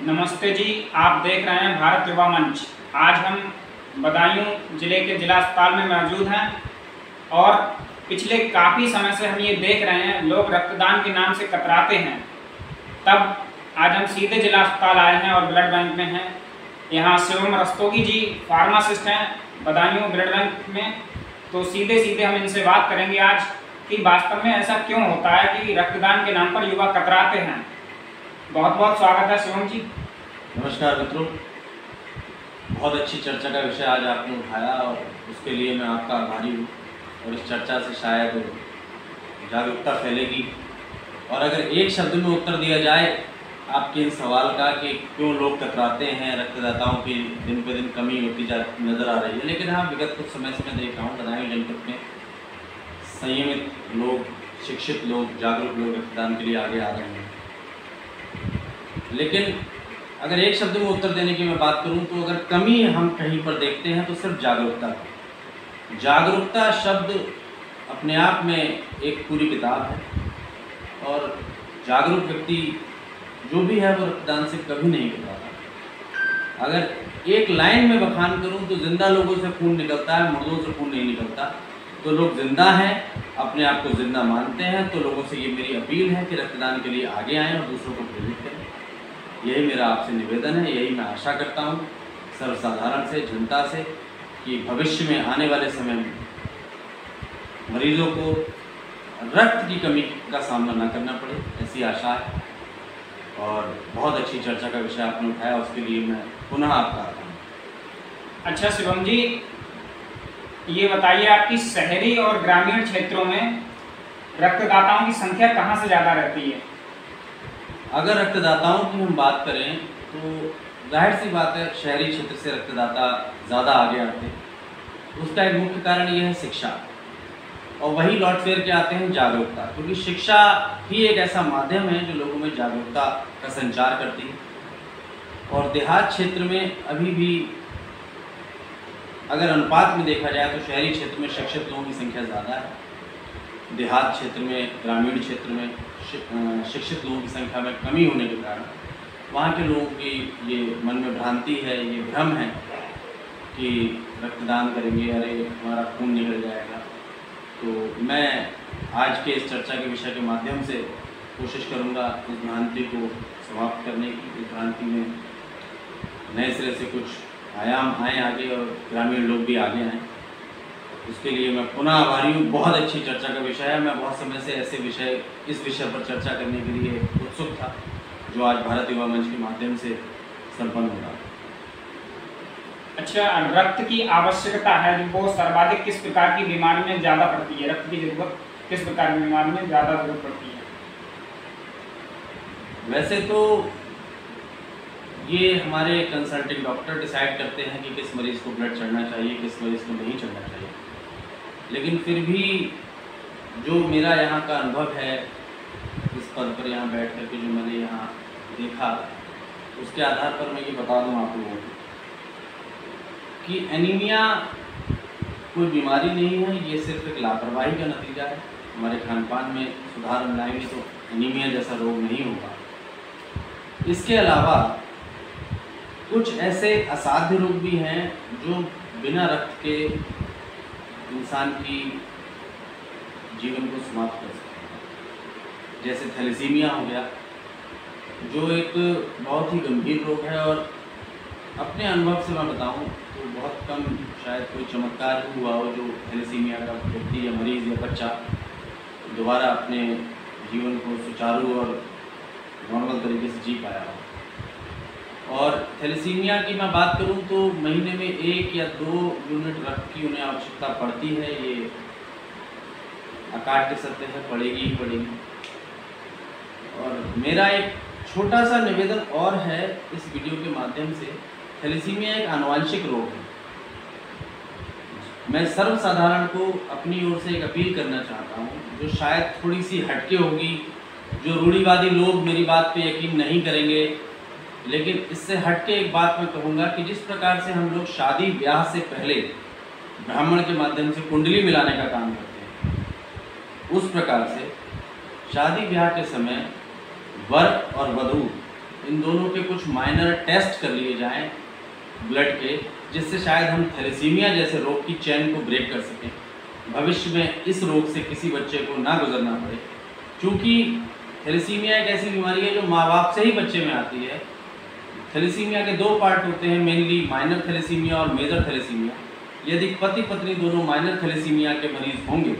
नमस्ते जी, आप देख रहे हैं भारत युवा मंच। आज हम बदायूं जिले के जिला अस्पताल में मौजूद हैं और पिछले काफ़ी समय से हम ये देख रहे हैं लोग रक्तदान के नाम से कतराते हैं। तब आज हम सीधे जिला अस्पताल आए हैं और ब्लड बैंक में हैं। यहाँ शिवम रस्तोगी जी फार्मासिस्ट हैं बदायूं ब्लड बैंक में। तो सीधे हम इनसे बात करेंगे आज कि वास्तव में ऐसा क्यों होता है कि रक्तदान के नाम पर युवा कतराते हैं। बहुत बहुत स्वागत है शिवम जी। नमस्कार मित्रों, बहुत अच्छी चर्चा का विषय आज आपने उठाया और उसके लिए मैं आपका आभारी हूँ। और इस चर्चा से शायद जागरूकता फैलेगी। और अगर एक शब्द में उत्तर दिया जाए आपके इन सवाल का कि क्यों लोग कतराते हैं, रक्तदाताओं की दिन पे दिन कमी होती नज़र आ रही है। लेकिन हाँ, विगत कुछ समय से मैं देख रहा हूँ बदायूं जनपद में संयमित लोग, शिक्षित लोग, जागरूक लोग रक्तदान के लिए आगे आ रहे हैं। लेकिन अगर एक शब्द में उत्तर देने की मैं बात करूं तो अगर कमी हम कहीं पर देखते हैं तो सिर्फ जागरूकता। जागरूकता शब्द अपने आप में एक पूरी किताब है और जागरूक व्यक्ति जो भी है वो रक्तदान से कभी नहीं घबराता। अगर एक लाइन में बखान करूं तो जिंदा लोगों से खून निकलता है, मुर्दों से खून नहीं निकलता। तो लोग जिंदा हैं, अपने आप को जिंदा मानते हैं। तो लोगों से ये मेरी अपील है कि रक्तदान के लिए आगे आएँ और दूसरों को प्रेरित करें। यही मेरा आपसे निवेदन है, यही मैं आशा करता हूँ सर्वसाधारण से, जनता से, कि भविष्य में आने वाले समय में मरीजों को रक्त की कमी का सामना न करना पड़े, ऐसी आशा है। और बहुत अच्छी चर्चा का विषय आपने उठाया, उसके लिए मैं पुनः आपका आभार हूँ। अच्छा शिवम जी, ये बताइए आपकी शहरी और ग्रामीण क्षेत्रों में रक्तदाताओं की संख्या कहाँ से ज़्यादा रहती है? अगर रक्तदाताओं की हम बात करें तो जाहिर सी बात है शहरी क्षेत्र से रक्तदाता ज़्यादा आगे आते हैं। उसका एक मुख्य कारण ये है शिक्षा, और वही लौट फेर के आते हैं जागरूकता, क्योंकि शिक्षा ही एक ऐसा माध्यम है जो लोगों में जागरूकता का संचार करती है। और देहात क्षेत्र में अभी भी अगर अनुपात में देखा जाए तो शहरी क्षेत्र में शिक्षित लोगों की संख्या ज़्यादा है। देहात क्षेत्र में, ग्रामीण क्षेत्र में शिक्षित लोगों की संख्या में कमी होने के कारण वहाँ के लोगों की ये मन में भ्रांति है, ये भ्रम है कि रक्तदान करेंगे अरे हमारा खून निकल जाएगा। तो मैं आज के इस चर्चा के विषय के माध्यम से कोशिश करूँगा इस भ्रांति को समाप्त करने की, इस भ्रांति में नए सिरे से कुछ आयाम आएँ आगे और ग्रामीण लोग भी आगे आएँ। उसके लिए मैं पुनः आभारी हूँ। बहुत अच्छी चर्चा का विषय है। मैं बहुत समय से इस विषय पर चर्चा करने के लिए उत्सुक था, जो आज भारत युवा मंच के माध्यम से संपन्न हो रहा है। अच्छा, रक्त की आवश्यकता है वो सर्वाधिक किस प्रकार की बीमारी में ज़्यादा पड़ती है? रक्त की जरूरत किस प्रकार की बीमारी में ज़्यादा जरूरत पड़ती है? वैसे तो ये हमारे कंसल्टिंग डॉक्टर डिसाइड करते हैं कि किस मरीज़ को ब्लड चढ़ना चाहिए, किस मरीज़ को नहीं चढ़ना चाहिए। लेकिन फिर भी जो मेरा यहाँ का अनुभव है, इस पद पर यहाँ बैठ कर के जो मैंने यहाँ देखा, उसके आधार पर मैं ये बता दूँ आप लोगों को कि एनीमिया कोई बीमारी नहीं है, ये सिर्फ एक लापरवाही का नतीजा है। हमारे खान पान में सुधार लाएंगे तो एनीमिया जैसा रोग नहीं होगा। इसके अलावा कुछ ऐसे असाध्य रोग भी हैं जो बिना रक्त के इंसान की जीवन को समाप्त कर सकते हैं। जैसे थैलेसीमिया हो गया, जो एक बहुत ही गंभीर रोग है। और अपने अनुभव से मैं बताऊं तो बहुत कम, शायद कोई चमत्कार ही हुआ हो जो थैलेसीमिया का व्यक्ति या मरीज़ या बच्चा दोबारा अपने जीवन को सुचारू और नॉर्मल तरीके से जी पाया हो। और थैलेसीमिया की मैं बात करूं तो महीने में 1 या 2 यूनिट रक्त की उन्हें आवश्यकता पड़ती है। ये अकाट्य सत्य है, पड़ेगी ही पड़ेगी। और मेरा एक छोटा सा निवेदन और है इस वीडियो के माध्यम से। थैलेसीमिया एक आनुवंशिक रोग है। मैं सर्वसाधारण को अपनी ओर से एक अपील करना चाहता हूँ, जो शायद थोड़ी सी हटके होगी, जो रूढ़िवादी लोग मेरी बात पे यकीन नहीं करेंगे। लेकिन इससे हटके एक बात मैं कहूँगा कि जिस प्रकार से हम लोग शादी ब्याह से पहले ब्राह्मण के माध्यम से कुंडली मिलाने का काम करते हैं, उस प्रकार से शादी ब्याह के समय वर और वधू इन दोनों के कुछ माइनर टेस्ट कर लिए जाएं ब्लड के, जिससे शायद हम थैलेसीमिया जैसे रोग की चेन को ब्रेक कर सकें, भविष्य में इस रोग से किसी बच्चे को ना गुजरना पड़े। क्योंकि थैलेसीमिया एक ऐसी बीमारी है जो माँ बाप से ही बच्चे में आती है। थैलेसीमिया के 2 पार्ट होते हैं मेनली, माइनर थैलेसीमिया और मेजर थैलेसीमिया। यदि पति पत्नी दोनों माइनर थैलेसीमिया के मरीज होंगे,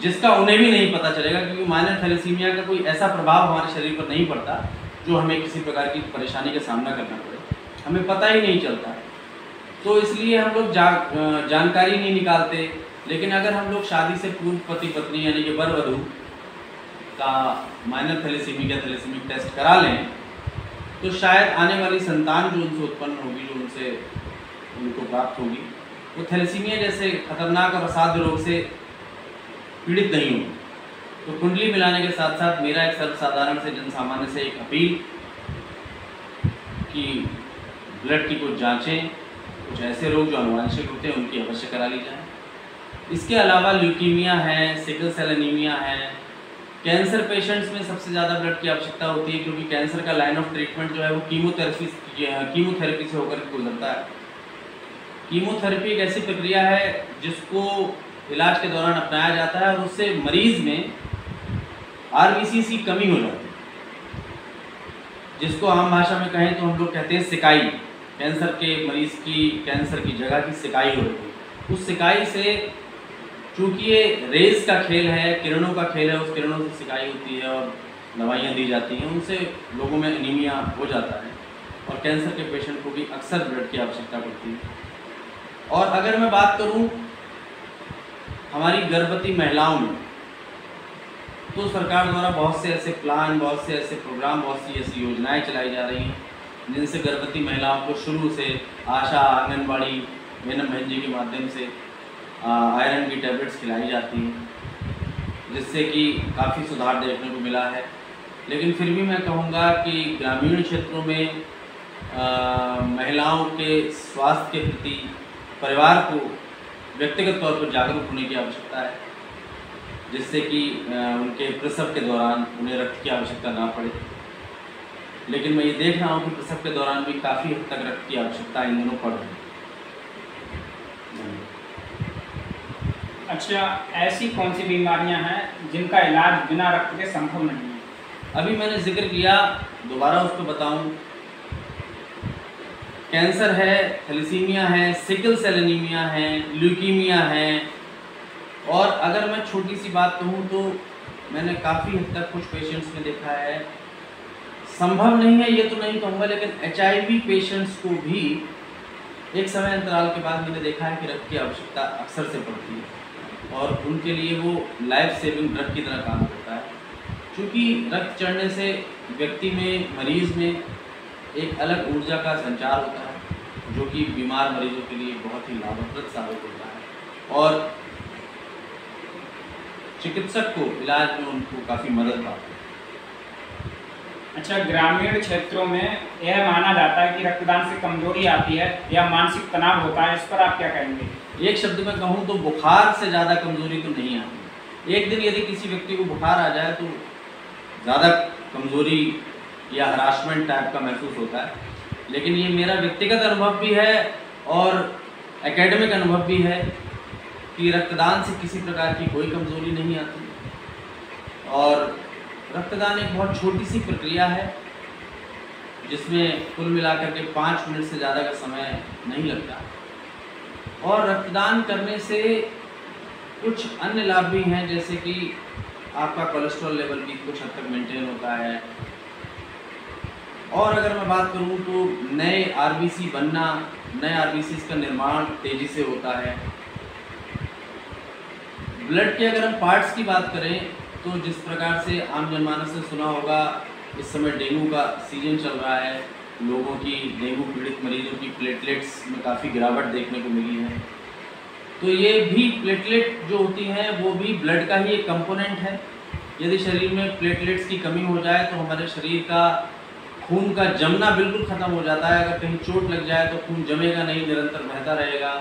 जिसका उन्हें भी नहीं पता चलेगा, क्योंकि माइनर थैलेसीमिया का कोई ऐसा प्रभाव हमारे शरीर पर नहीं पड़ता जो हमें किसी प्रकार की परेशानी का सामना करना पड़े, हमें पता ही नहीं चलता। तो इसलिए हम लोग जानकारी नहीं निकालते। लेकिन अगर हम लोग शादी से पूर्व पति पत्नी यानी कि वर वधू का माइनर थैलेसीमिक या थैलेसीमिक टेस्ट करा लें, तो शायद आने वाली संतान जो उनसे उत्पन्न होगी, जो उनसे उनको प्राप्त होगी, वो थैलेसीमिया जैसे खतरनाक और असाध्य रोग से पीड़ित नहीं होगी। तो कुंडली मिलाने के साथ साथ मेरा एक सर्वसाधारण से जनसामान्य से एक अपील कि ब्लड की कुछ जांचें, कुछ ऐसे रोग जो आनुवंशिक होते हैं उनकी अवश्य करा ली जाए। इसके अलावा ल्यूकीमिया है, सिकल सेल एनीमिया है, कैंसर पेशेंट्स में सबसे ज़्यादा ब्लड की आवश्यकता होती है, क्योंकि कैंसर का लाइन ऑफ ट्रीटमेंट जो है वो कीमोथेरेपी से होकर गुजरता है। कीमोथेरेपी एक ऐसी प्रक्रिया है जिसको इलाज के दौरान अपनाया जाता है और उससे मरीज़ में RBCs की कमी हो जाती है, जिसको आम भाषा में कहें तो हम लोग कहते हैं सिकाई। कैंसर के मरीज़ की कैंसर की जगह की सिकाई हो रही है। उस सिकाई से, चूँकि ये रेज का खेल है, किरणों का खेल है, उस किरणों से सिकाई होती है और दवाइयाँ दी जाती हैं, उनसे लोगों में एनीमिया हो जाता है और कैंसर के पेशेंट को भी अक्सर ब्लड की आवश्यकता पड़ती है। और अगर मैं बात करूं हमारी गर्भवती महिलाओं में, तो सरकार द्वारा बहुत से ऐसे प्लान, बहुत से ऐसे प्रोग्राम, बहुत सी ऐसी योजनाएं चलाई जा रही हैं जिनसे गर्भवती महिलाओं को शुरू से आशा, आंगनबाड़ी, मेनम बहन जी के माध्यम से आयरन की टैबलेट्स खिलाई जाती हैं, जिससे कि काफ़ी सुधार देखने को मिला है। लेकिन फिर भी मैं कहूँगा कि ग्रामीण क्षेत्रों में महिलाओं के स्वास्थ्य के प्रति परिवार को व्यक्तिगत तौर पर जागरूक होने की आवश्यकता है, जिससे कि उनके प्रसव के दौरान उन्हें रक्त की आवश्यकता ना पड़े। लेकिन मैं ये देख रहा हूँ कि प्रसव के दौरान भी काफ़ी हद तक रक्त की आवश्यकता इन दिनों पड़ रही है। अच्छा, ऐसी कौन सी बीमारियां हैं जिनका इलाज बिना रक्त के संभव नहीं है? अभी मैंने जिक्र किया, दोबारा उस पर बताऊँ, कैंसर है, थैलेसीमिया है, सिकल सेल एनीमिया है, ल्यूकीमिया है, और अगर मैं छोटी सी बात कहूँ तो मैंने काफ़ी हद तक कुछ पेशेंट्स में देखा है, संभव नहीं है ये तो नहीं कहूँगा, लेकिन HIV पेशेंट्स को भी एक समय अंतराल के बाद मैंने देखा है कि रक्त की आवश्यकता अक्सर से पड़ती है और उनके लिए वो लाइफ सेविंग ड्रग की तरह काम करता है। क्योंकि रक्त चढ़ने से व्यक्ति में, मरीज़ में एक अलग ऊर्जा का संचार होता है, जो कि बीमार मरीजों के लिए बहुत ही लाभप्रद साबित होता है और चिकित्सक को इलाज में उनको काफ़ी मदद पाती है। अच्छा, ग्रामीण क्षेत्रों में यह माना जाता है कि रक्तदान से कमजोरी आती है या मानसिक तनाव होता है, इस पर आप क्या कहेंगे? एक शब्द में कहूँ तो बुखार से ज़्यादा कमजोरी तो नहीं आती। एक दिन यदि किसी व्यक्ति को बुखार आ जाए तो ज़्यादा कमजोरी या हरासमेंट टाइप का महसूस होता है, लेकिन ये मेरा व्यक्तिगत अनुभव भी है और एकेडमिक अनुभव भी है कि रक्तदान से किसी प्रकार की कोई कमजोरी नहीं आती और रक्तदान एक बहुत छोटी सी प्रक्रिया है जिसमें कुल मिलाकर के 5 मिनट से ज़्यादा का समय नहीं लगता और रक्तदान करने से कुछ अन्य लाभ भी हैं, जैसे कि आपका कोलेस्ट्रॉल लेवल भी कुछ हद तक मेंटेन होता है और अगर मैं बात करूं तो नए RBC बनना, नए RBCs का निर्माण तेज़ी से होता है। ब्लड के अगर हम पार्ट्स की बात करें तो जिस प्रकार से आम जनमानस ने सुना होगा, इस समय डेंगू का सीजन चल रहा है, लोगों की, डेंगू पीड़ित मरीजों की प्लेटलेट्स में काफ़ी गिरावट देखने को मिली है। तो ये भी प्लेटलेट जो होती हैं वो भी ब्लड का ही एक कंपोनेंट है। यदि शरीर में प्लेटलेट्स की कमी हो जाए तो हमारे शरीर का खून का जमना बिल्कुल ख़त्म हो जाता है। अगर कहीं चोट लग जाए तो खून जमेगा नहीं, निरंतर बहता रहेगा।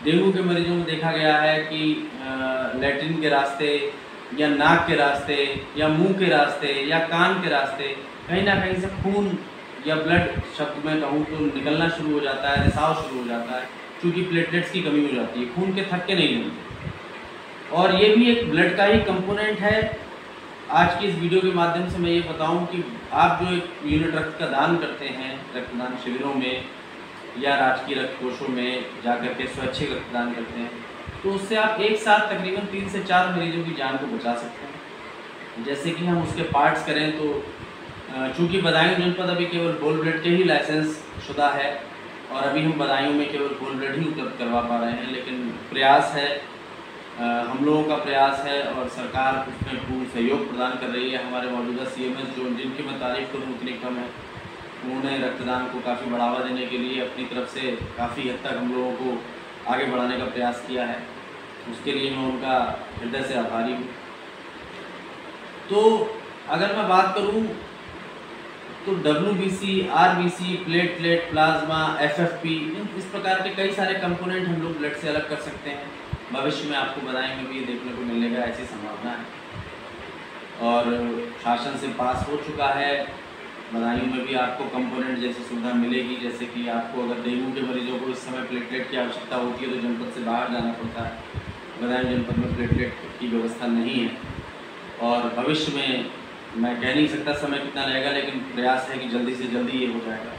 डेंगू के मरीजों में देखा गया है कि लैट्रिन के रास्ते या नाक के रास्ते या मुंह के रास्ते या कान के रास्ते कहीं ना कहीं से खून या ब्लड शब्द में कहूँ तो निकलना शुरू हो जाता है, रिसाव शुरू हो जाता है, क्योंकि प्लेटलेट्स की कमी हो जाती है, खून के थक्के नहीं मिलते। और ये भी एक ब्लड का ही कंपोनेंट है। आज की इस वीडियो के माध्यम से मैं ये बताऊं कि आप जो एक यूनिट रक्त का दान करते हैं रक्तदान शिविरों में या राजकीय रक्त कोषों में जाकर के स्वैच्छिक रक्तदान करते हैं, तो उससे आप एक साथ तकरीबन 3 से 4 मरीजों की जान को बचा सकते हैं। जैसे कि हम उसके पार्ट्स करें तो चूँकि बदायूं जनपद अभी केवल होल ब्लड के ही लाइसेंस शुदा है और अभी हम बदायूं में केवल होल ब्लड ही उपलब्ध करवा पा रहे हैं, लेकिन प्रयास है, हम लोगों का प्रयास है और सरकार उसमें पूर्ण सहयोग प्रदान कर रही है। हमारे मौजूदा CMS जो जिनकी मैं तारीफ करूँ उतनी कम है, उन्होंने रक्तदान को काफ़ी बढ़ावा देने के लिए अपनी तरफ से काफ़ी हद तक हम लोगों को आगे बढ़ाने का प्रयास किया है। उसके लिए मैं उनका हृदय से आभारी हूँ। तो अगर मैं बात करूँ तो WBC, RBC, platelet, plasma, FFP, इस प्रकार के कई सारे कंपोनेंट हम लोग ब्लड से अलग कर सकते हैं। भविष्य में आपको बदायूं में भी देखने को मिलेगा, ऐसी संभावना है और शासन से पास हो चुका है। बदायूं में भी आपको कंपोनेंट जैसी सुविधा मिलेगी, जैसे कि आपको अगर डेंगू के मरीजों को इस समय प्लेटलेट की आवश्यकता होती है तो जनपद से बाहर जाना पड़ता है। बदायूं जनपद में प्लेटलेट की व्यवस्था नहीं है और भविष्य में मैं कह नहीं सकता समय कितना लगेगा, लेकिन प्रयास है कि जल्दी से जल्दी ये हो जाएगा।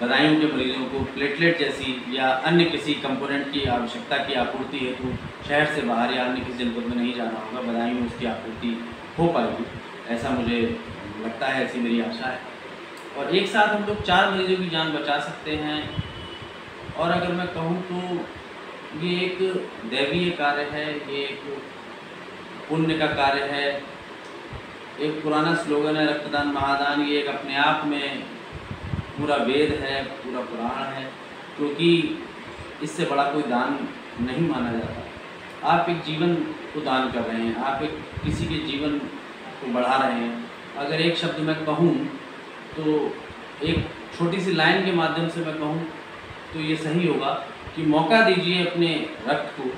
बदायूं के मरीजों को प्लेटलेट जैसी या अन्य किसी कंपोनेंट की आवश्यकता की आपूर्ति हेतु शहर से बाहर या अन्य किसी जनपद में नहीं जाना होगा, बदायूं में उसकी आपूर्ति हो पाएगी, ऐसा मुझे लगता है, ऐसी मेरी आशा है। और एक साथ हम लोग 4 मरीजों की जान बचा सकते हैं। और अगर मैं कहूँ तो ये एक दैवीय कार्य है, ये एक पुण्य का कार्य है। एक पुराना स्लोगन है रक्तदान महादान, ये एक अपने आप में पूरा वेद है, पूरा पुराण है, क्योंकि इससे बड़ा कोई दान नहीं माना जाता। आप एक जीवन को दान कर रहे हैं, आप एक किसी के जीवन को बढ़ा रहे हैं। अगर एक शब्द में कहूँ तो एक छोटी सी लाइन के माध्यम से मैं कहूँ तो ये सही होगा कि मौका दीजिए अपने रक्त को,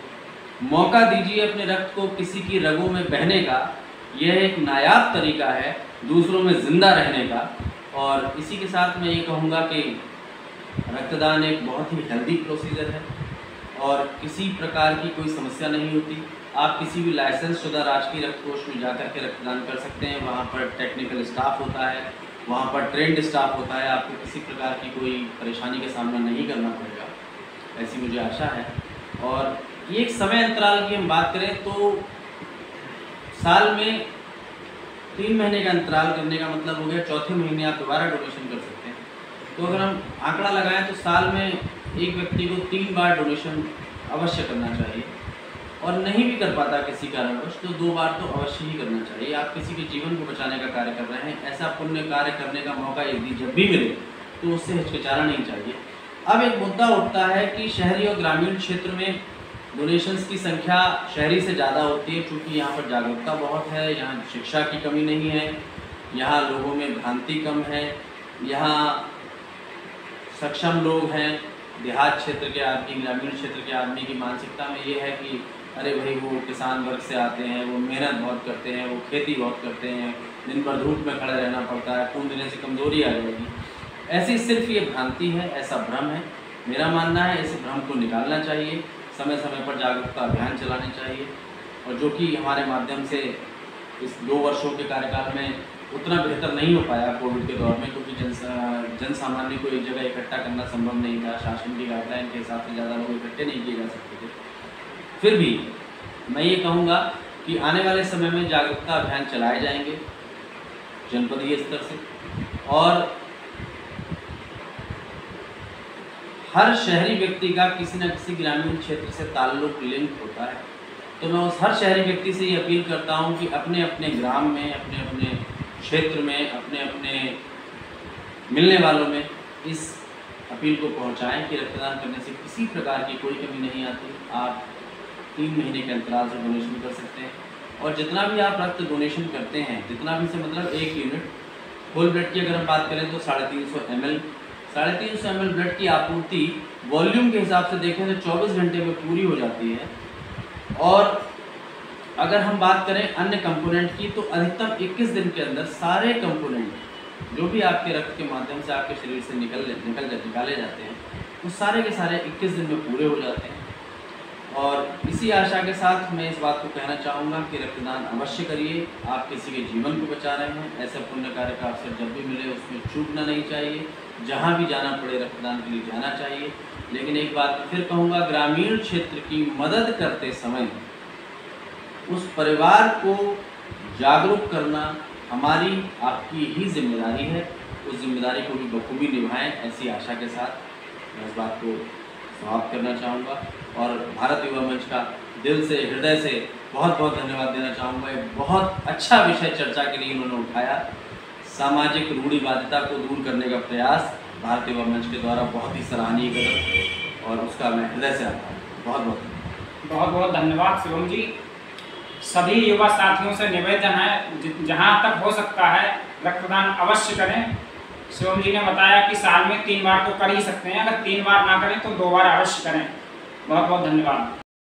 मौका दीजिए अपने रक्त को किसी की रगों में बहने का। यह एक नायाब तरीका है दूसरों में ज़िंदा रहने का। और इसी के साथ मैं ये कहूँगा कि रक्तदान एक बहुत ही हेल्दी प्रोसीजर है और किसी प्रकार की कोई समस्या नहीं होती। आप किसी भी लाइसेंस शुदा राजकीय रक्त कोष में जाकर के रक्तदान कर सकते हैं। वहाँ पर टेक्निकल स्टाफ होता है, वहाँ पर ट्रेंड स्टाफ होता है, आपको किसी प्रकार की कोई परेशानी का सामना नहीं करना पड़ेगा, ऐसी मुझे आशा है। और ये एक समय अंतराल की हम बात करें तो साल में 3 महीने का अंतराल करने का मतलब हो गया 4थे महीने आप दोबारा डोनेशन कर सकते हैं। तो अगर हम आंकड़ा लगाएं तो साल में एक व्यक्ति को 3 बार डोनेशन अवश्य करना चाहिए और नहीं भी कर पाता किसी कारणवश तो 2 बार तो अवश्य ही करना चाहिए। आप किसी के जीवन को बचाने का कार्य कर रहे हैं, ऐसा पुण्य कार्य करने का मौका यदि जब भी मिले तो उससे हिचकिचाना नहीं चाहिए। अब एक मुद्दा उठता है कि शहरी और ग्रामीण क्षेत्र में डोनेशंस की संख्या शहरी से ज़्यादा होती है, क्योंकि यहाँ पर जागरूकता बहुत है, यहाँ शिक्षा की कमी नहीं है, यहाँ लोगों में भ्रांति कम है, यहाँ सक्षम लोग हैं। देहात क्षेत्र के आदमी, ग्रामीण क्षेत्र के आदमी की मानसिकता में ये है कि अरे भाई वो किसान वर्ग से आते हैं, वो मेहनत बहुत करते हैं, वो खेती बहुत करते हैं, दिन भर धूप में खड़े रहना पड़ता है, खून देने से कमज़ोरी आ जाएगी। ऐसी सिर्फ ये भ्रांति है, ऐसा भ्रम है। मेरा मानना है इस भ्रम को निकालना चाहिए, समय समय पर जागरूकता अभियान चलाने चाहिए और जो कि हमारे माध्यम से इस 2 वर्षों के कार्यकाल में उतना बेहतर नहीं हो पाया कोविड के दौर में, क्योंकि जन सामान्य को एक जगह इकट्ठा करना संभव नहीं था। शासन की गाइडलाइन के हिसाब से ज़्यादा लोग इकट्ठे नहीं किए जा सकते थे। फिर भी मैं ये कहूँगा कि आने वाले समय में जागरूकता अभियान चलाए जाएंगे जनपदीय स्तर से और हर शहरी व्यक्ति का किसी न किसी ग्रामीण क्षेत्र से ताल्लुक लिंक होता है। तो मैं उस हर शहरी व्यक्ति से ये अपील करता हूँ कि अपने अपने ग्राम में, अपने अपने क्षेत्र में, अपने अपने मिलने वालों में इस अपील को पहुँचाएं कि रक्तदान करने से किसी प्रकार की कोई कमी नहीं आती। आप 3 महीने के अंतराल से डोनेशन कर सकते हैं और जितना भी आप रक्त डोनेशन करते हैं, जितना भी से मतलब 1 यूनिट होल ब्लड की अगर हम बात करें तो 350 ml 350 ml ब्लड की आपूर्ति वॉल्यूम के हिसाब से देखें तो 24 घंटे में पूरी हो जाती है। और अगर हम बात करें अन्य कंपोनेंट की तो अधिकतम 21 दिन के अंदर सारे कंपोनेंट जो भी आपके रक्त के माध्यम से आपके शरीर से निकाले जाते हैं, वो सारे के सारे 21 दिन में पूरे हो जाते हैं। और इसी आशा के साथ मैं इस बात को कहना चाहूँगा कि रक्तदान अवश्य करिए। आप किसी के जीवन को बचा रहे हैं। ऐसे पुण्य कार्य का अवसर जब भी मिले उसमें चूकना नहीं चाहिए। जहाँ भी जाना पड़े रक्तदान के लिए जाना चाहिए। लेकिन एक बात फिर कहूँगा, ग्रामीण क्षेत्र की मदद करते समय उस परिवार को जागरूक करना हमारी आपकी ही जिम्मेदारी है। उस जिम्मेदारी को भी बखूबी निभाएं, ऐसी आशा के साथ मैं इस बात को समाप्त करना चाहूँगा। और भारत युवा मंच का दिल से, हृदय से बहुत बहुत धन्यवाद देना चाहूँगा। एक बहुत अच्छा विषय चर्चा के लिए इन्होंने उठाया। सामाजिक रूढ़िवादिता को दूर करने का प्रयास भारत युवा मंच के द्वारा बहुत ही सराहनीय कदम, और उसका मैं हृदय से आभार। बहुत बहुत धन्यवाद शिवम जी। सभी युवा साथियों से निवेदन है, जहाँ तक हो सकता है रक्तदान अवश्य करें। शिवम जी ने बताया कि साल में 3 बार तो कर ही सकते हैं, अगर 3 बार ना करें तो 2 बार अवश्य करें। बहुत बहुत धन्यवाद।